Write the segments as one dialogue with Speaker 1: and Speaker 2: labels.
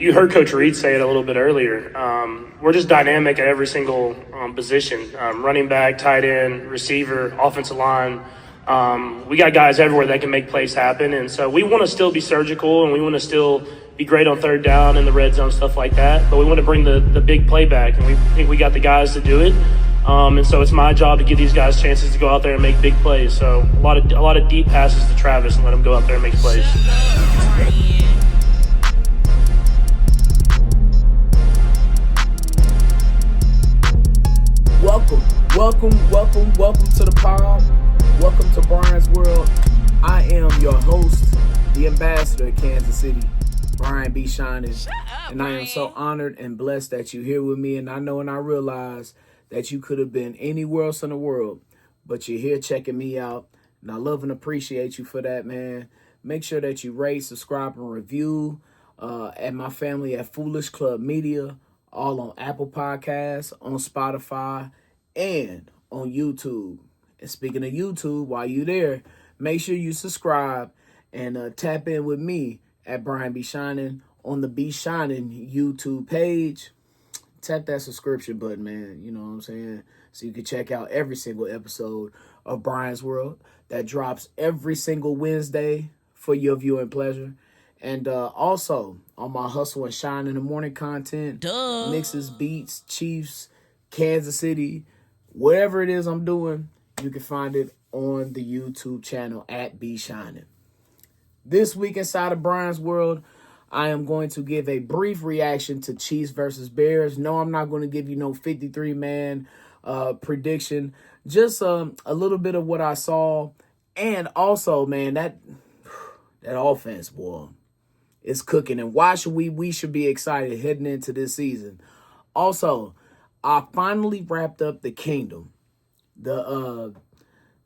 Speaker 1: You heard Coach Reid say it a little bit earlier. We're just dynamic at every single position. Running back, tight end, receiver, offensive line. We got guys everywhere that can make plays happen. And so we want to still be surgical, and we want to still be great on third down in the red zone, stuff like that. But we want to bring the big play back, and we think we got the guys to do it. And so it's my job to give these guys chances to go out there and make big plays. So a lot of deep passes to Travis and let him go out there and make plays.
Speaker 2: Welcome to the pod. Welcome to Brian's World. I am your host, the ambassador of Kansas City, Brian B. Shynin. And I am so honored and blessed that you're here with me. And I know and I realize that you could have been anywhere else in the world, but you're here checking me out. And I love and appreciate you for that, man. Make sure that you rate, subscribe, and review at my family at Foolish Club Media, all on Apple Podcasts, on Spotify, and on YouTube. And speaking of YouTube, while you're there, make sure you subscribe and tap in with me at Brian B. Shynin on the B. Shynin YouTube page. Tap that subscription button, man. You know what I'm saying? So you can check out every single episode of Brian's World that drops every single Wednesday for your viewing pleasure. And also on my Hustle and Shine in the Morning content, mixes, beats, Chiefs, Kansas City, whatever it is I'm doing, you can find it on the YouTube channel at B Shynin. This week inside of Brian's World, I am going to give a brief reaction to Chiefs versus Bears. No, I'm not going to give you no 53-man prediction. Just a little bit of what I saw. And also, man, that offense, boy, is cooking. And why should we should be excited heading into this season. Also, I finally wrapped up The Kingdom, the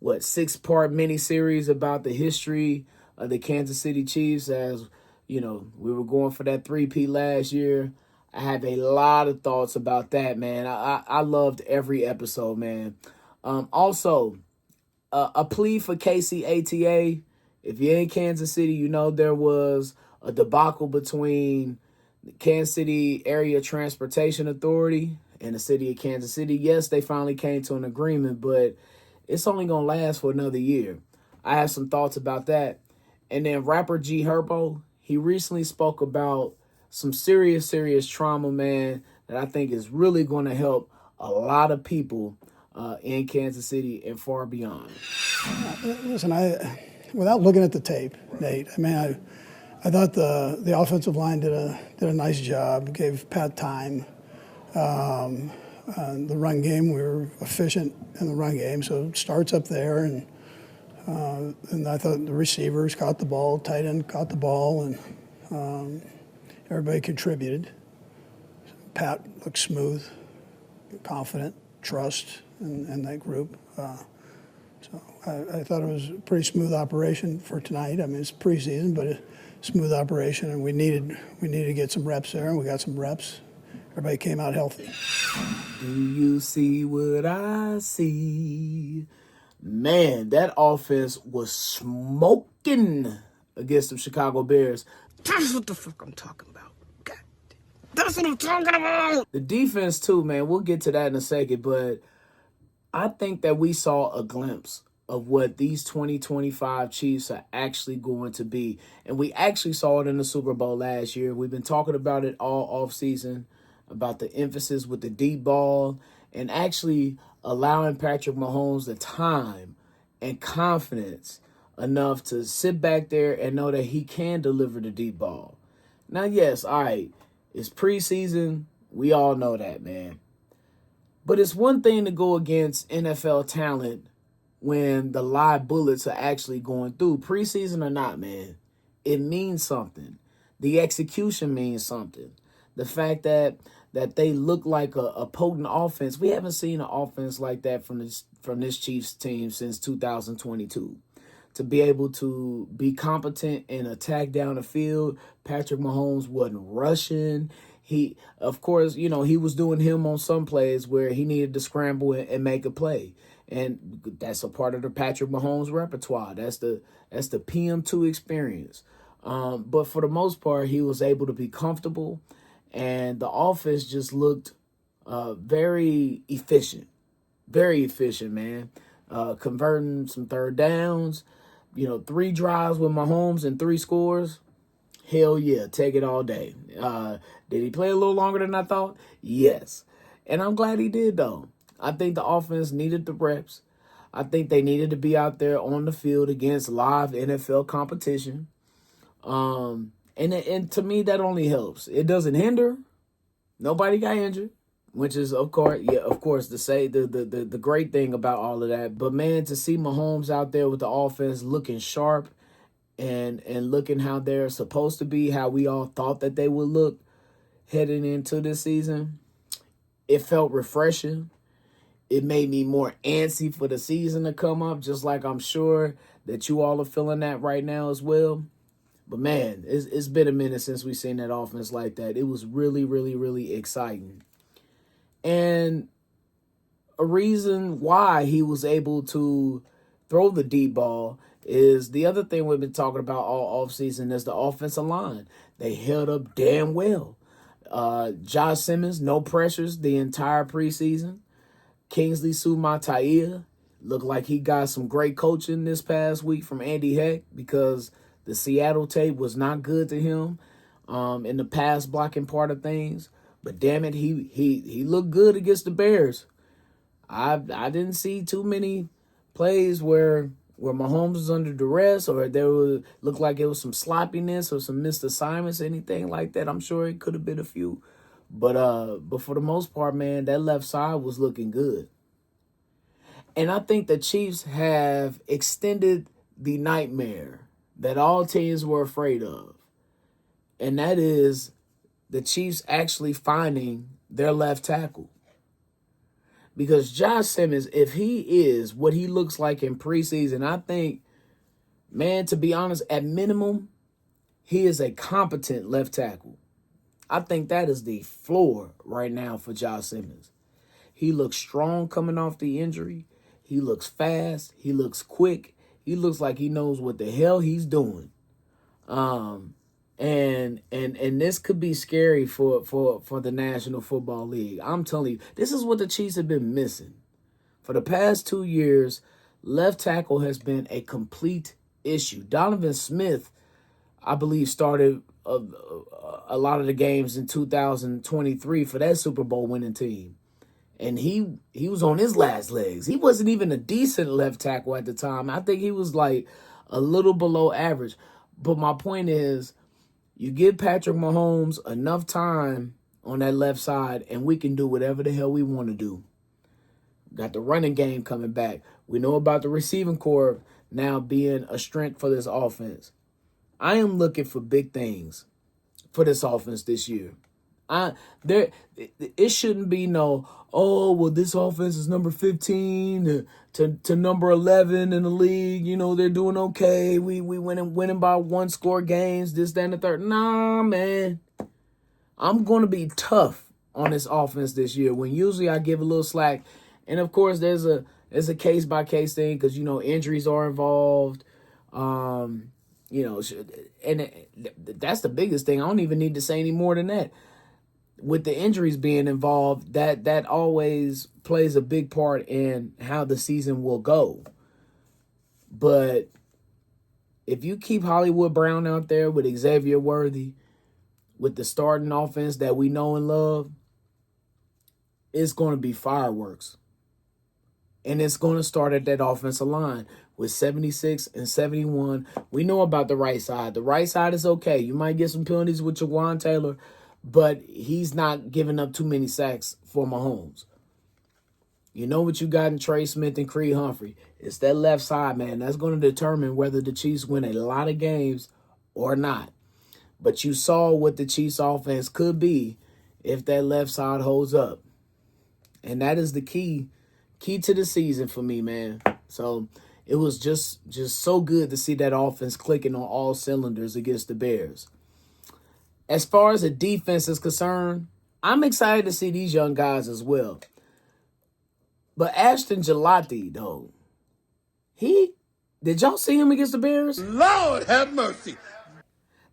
Speaker 2: 6-part miniseries about the history of the Kansas City Chiefs. As you know, we were going for that 3-peat last year. I have a lot of thoughts about that, man. I loved every episode, man. Also, a plea for KCATA. If you're in Kansas City, you know there was a debacle between the Kansas City Area Transportation Authority and the city of Kansas City. Yes, they finally came to an agreement, but it's only going to last for another year. I have some thoughts about that. And then rapper G-Herbo, he recently spoke about some serious trauma, man, that I think is really going to help a lot of people in Kansas City and far beyond.
Speaker 3: Listen, without looking at the tape, Nate, I mean, I thought the offensive line did a nice job, gave Pat time. The run game, we were efficient in the run game, so it starts up there. And I thought the receivers caught the ball, tight end caught the ball, and everybody contributed. Pat looked smooth, confident, trust in that group. So I thought it was a pretty smooth operation for tonight. I mean, it's preseason, but a smooth operation, and we needed to get some reps there, and we got some reps. Everybody came out healthy.
Speaker 2: Do you see what I see? Man, that offense was smoking against the Chicago Bears.
Speaker 4: That's what the fuck I'm talking about. God, that's what I'm talking about.
Speaker 2: The defense, too, man. We'll get to that in a second, but I think that we saw a glimpse of what these 2025 Chiefs are actually going to be. And we actually saw it in the Super Bowl last year. We've been talking about it all offseason, about the emphasis with the deep ball and actually allowing Patrick Mahomes the time and confidence enough to sit back there and know that he can deliver the deep ball. Now, yes, all right, it's preseason. We all know that, man. But it's one thing to go against NFL talent when the live bullets are actually going through. Preseason or not, man, it means something. The execution means something. The fact that they look like a potent offense. We haven't seen an offense like that from this Chiefs team since 2022. To be able to be competent and attack down the field, Patrick Mahomes wasn't rushing. He, of course, you know, he was doing him on some plays where he needed to scramble and make a play. And that's a part of the Patrick Mahomes repertoire. That's the PM2 experience. But for the most part, he was able to be comfortable, and the offense just looked very efficient. Very efficient, man. Converting some third downs, 3 drives with Mahomes and 3 scores. Hell yeah, take it all day. Did he play a little longer than I thought? Yes. And I'm glad he did, though. I think the offense needed the reps. I think they needed to be out there on the field against live NFL competition. And to me, that only helps. It doesn't hinder. Nobody got injured, which is, of course, to say the great thing about all of that. But, man, to see Mahomes out there with the offense looking sharp and looking how they're supposed to be, how we all thought that they would look heading into this season, it felt refreshing. It made me more antsy for the season to come up, just like I'm sure that you all are feeling that right now as well. But, man, it's been a minute since we've seen that offense like that. It was really, really, really exciting. And a reason why he was able to throw the deep ball is the other thing we've been talking about all offseason is the offensive line. They held up damn well. Josh Simmons, no pressures the entire preseason. Kingsley Su'Mataia looked like he got some great coaching this past week from Andy Heck because the Seattle tape was not good to him in the pass blocking part of things. But damn it, he looked good against the Bears. I didn't see too many plays where Mahomes was under duress or there looked like it was some sloppiness or some missed assignments, anything like that. I'm sure it could have been a few. But for the most part, man, that left side was looking good. And I think the Chiefs have extended the nightmare that all teams were afraid of. And that is the Chiefs actually finding their left tackle. Because Josh Simmons, if he is what he looks like in preseason, I think, man, to be honest, at minimum, he is a competent left tackle. I think that is the floor right now for Josh Simmons. He looks strong coming off the injury. He looks fast. He looks quick. He looks like he knows what the hell he's doing. And this could be scary for the National Football League. I'm telling you, this is what the Chiefs have been missing. For the past 2 years, left tackle has been a complete issue. Donovan Smith, I believe, started a lot of the games in 2023 for that Super Bowl winning team. And he was on his last legs. He wasn't even a decent left tackle at the time. I think he was like a little below average. But my point is, you give Patrick Mahomes enough time on that left side, and we can do whatever the hell we want to do. Got the running game coming back. We know about the receiving corps now being a strength for this offense. I am looking for big things for this offense this year. It shouldn't be no, oh, well, this offense is number 15 to number 11 in the league. You know, they're doing okay. We winning by 1-score games, this, that, and the third. Nah, man. I'm going to be tough on this offense this year when usually I give a little slack. And, of course, there's a case-by-case thing because, injuries are involved. And that's the biggest thing. I don't even need to say any more than that. With the injuries being involved, that always plays a big part in how the season will go. But if you keep Hollywood Brown out there with Xavier Worthy, with the starting offense that we know and love, it's going to be fireworks. And it's going to start at that offensive line with 76 and 71. We know about the right side. The right side is okay. You might get some penalties with Jawan Taylor, but he's not giving up too many sacks for Mahomes. You know what you got in Trey Smith and Creed Humphrey. It's that left side, man. That's going to determine whether the Chiefs win a lot of games or not. But you saw what the Chiefs offense could be if that left side holds up. And that is the key to the season for me, man. So it was just so good to see that offense clicking on all cylinders against the Bears. As far as the defense is concerned, I'm excited to see these young guys as well. But Ashton Gillotte, though, did y'all see him against the Bears?
Speaker 4: Lord have mercy.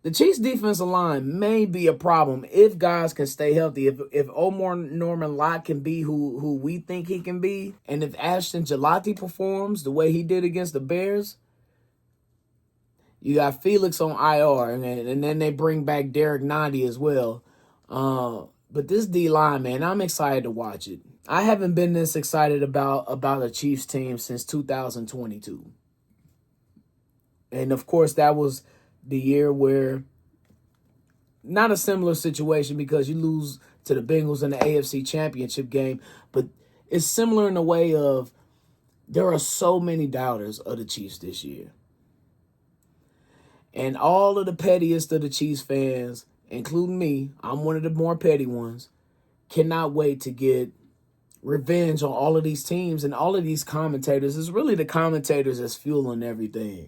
Speaker 2: The Chiefs' defensive line may be a problem if guys can stay healthy. If Omar Norman Lott can be who we think he can be, and if Ashton Gillotte performs the way he did against the Bears, you got Felix on IR, and then they bring back Derek Nandi as well. But this D-line, man, I'm excited to watch it. I haven't been this excited about a Chiefs team since 2022. And, of course, that was the year where not a similar situation because you lose to the Bengals in the AFC Championship game, but it's similar in the way of there are so many doubters of the Chiefs this year. And all of the pettiest of the Chiefs fans, including me, I'm one of the more petty ones, cannot wait to get revenge on all of these teams and all of these commentators. It's really the commentators that's fueling everything.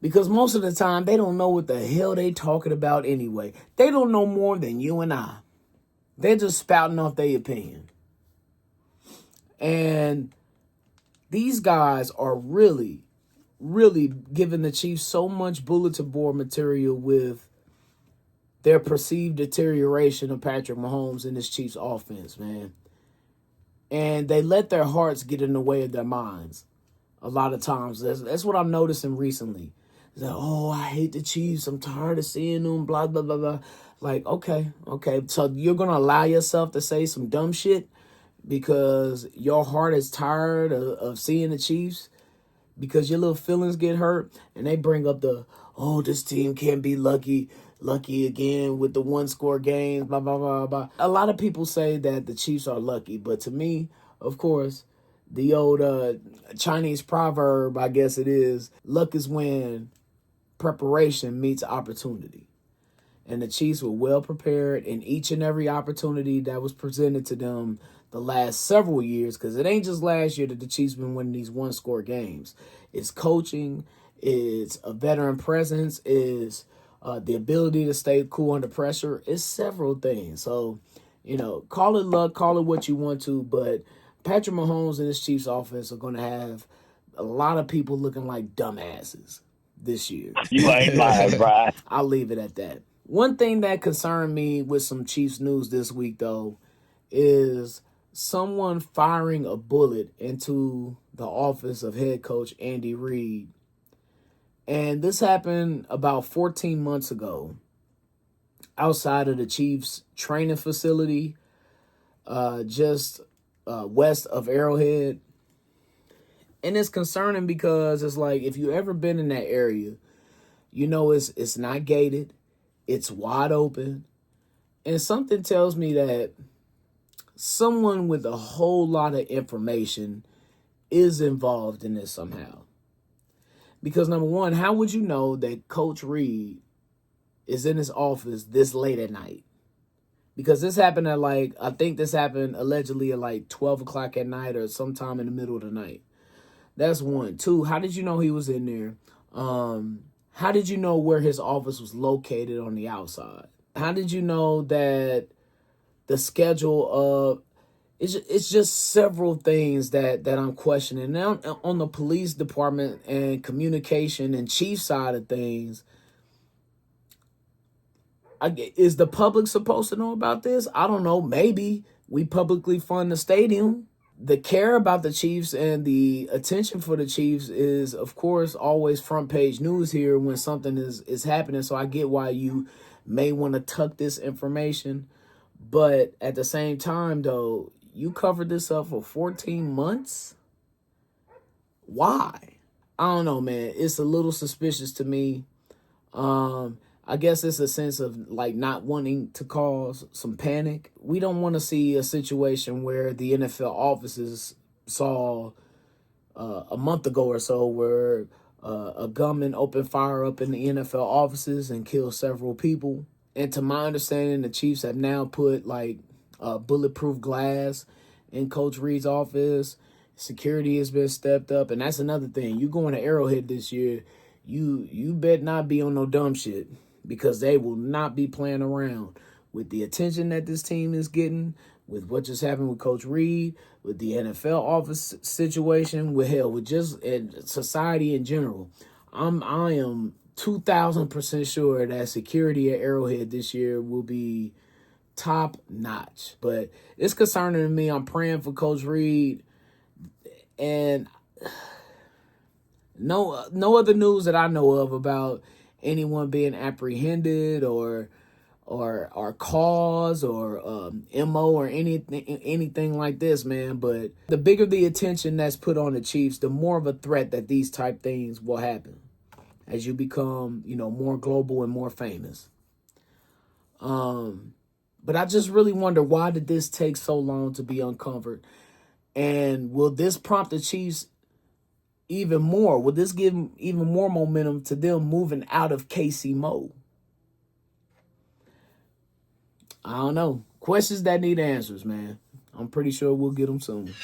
Speaker 2: Because most of the time, they don't know what the hell they talking about anyway. They don't know more than you and I. They're just spouting off their opinion. And these guys are really giving the Chiefs so much bulletin board material with their perceived deterioration of Patrick Mahomes and this Chiefs offense, man. And they let their hearts get in the way of their minds a lot of times. That's what I'm noticing recently. It's like, oh, I hate the Chiefs. I'm tired of seeing them, blah, blah, blah, blah. Like, okay. So you're going to allow yourself to say some dumb shit because your heart is tired of seeing the Chiefs? Because your little feelings get hurt and they bring up this team can't be lucky again with the one-score games, blah, blah, blah, blah. A lot of people say that the Chiefs are lucky, but to me, of course, the old Chinese proverb, I guess it is, luck is when preparation meets opportunity. And the Chiefs were well prepared in each and every opportunity that was presented to them the last several years, because it ain't just last year that the Chiefs been winning these one-score games. It's coaching, it's a veteran presence, it's the ability to stay cool under pressure. It's several things. So, call it luck, call it what you want to, but Patrick Mahomes and his Chiefs offense are going to have a lot of people looking like dumbasses this year.
Speaker 5: You ain't lying, Brian.
Speaker 2: I'll leave it at that. One thing that concerned me with some Chiefs news this week, though, is someone firing a bullet into the office of head coach Andy Reid. And this happened about 14 months ago outside of the Chiefs training facility, just west of Arrowhead. And it's concerning because it's like, if you ever been in that area, it's not gated. It's wide open. And something tells me that someone with a whole lot of information is involved in this somehow. Because number one, how would you know that Coach Reid is in his office this late at night? Because this happened at I think this happened allegedly at 12 o'clock at night or sometime in the middle of the night. That's one. Two, how did you know he was in there? How did you know where his office was located on the outside? How did you know that the schedule of... It's just several things that I'm questioning. Now, on the police department and communication and chief side of things, is the public supposed to know about this? I don't know. Maybe we publicly fund the stadium. The care about the Chiefs and the attention for the Chiefs is, of course, always front page news here when something is happening. So I get why you may want to tuck this information. But at the same time, though, you covered this up for 14 months? Why? I don't know, man. It's a little suspicious to me. I guess it's a sense of not wanting to cause some panic. We don't want to see a situation where the NFL offices saw a month ago or so where a gunman opened fire up in the NFL offices and killed several people. And to my understanding, the Chiefs have now put bulletproof glass in Coach Reid's office. Security has been stepped up. And that's another thing. You going to Arrowhead this year, you bet not be on no dumb shit, because they will not be playing around with the attention that this team is getting, with what just happened with Coach Reid, with the NFL office situation, with just society in general. I am 2,000% sure that security at Arrowhead this year will be top notch. But it's concerning to me. I'm praying for Coach Reid, and no other news that I know of about anyone being apprehended or cause or MO or anything like this, man. But the bigger the attention that's put on the Chiefs, the more of a threat that these type things will happen as you become, more global and more famous. But I just really wonder, why did this take so long to be uncovered? And will this prompt the Chiefs even more? Will this give even more momentum to them moving out of KC mode? I don't know. Questions that need answers, man. I'm pretty sure we'll get them soon.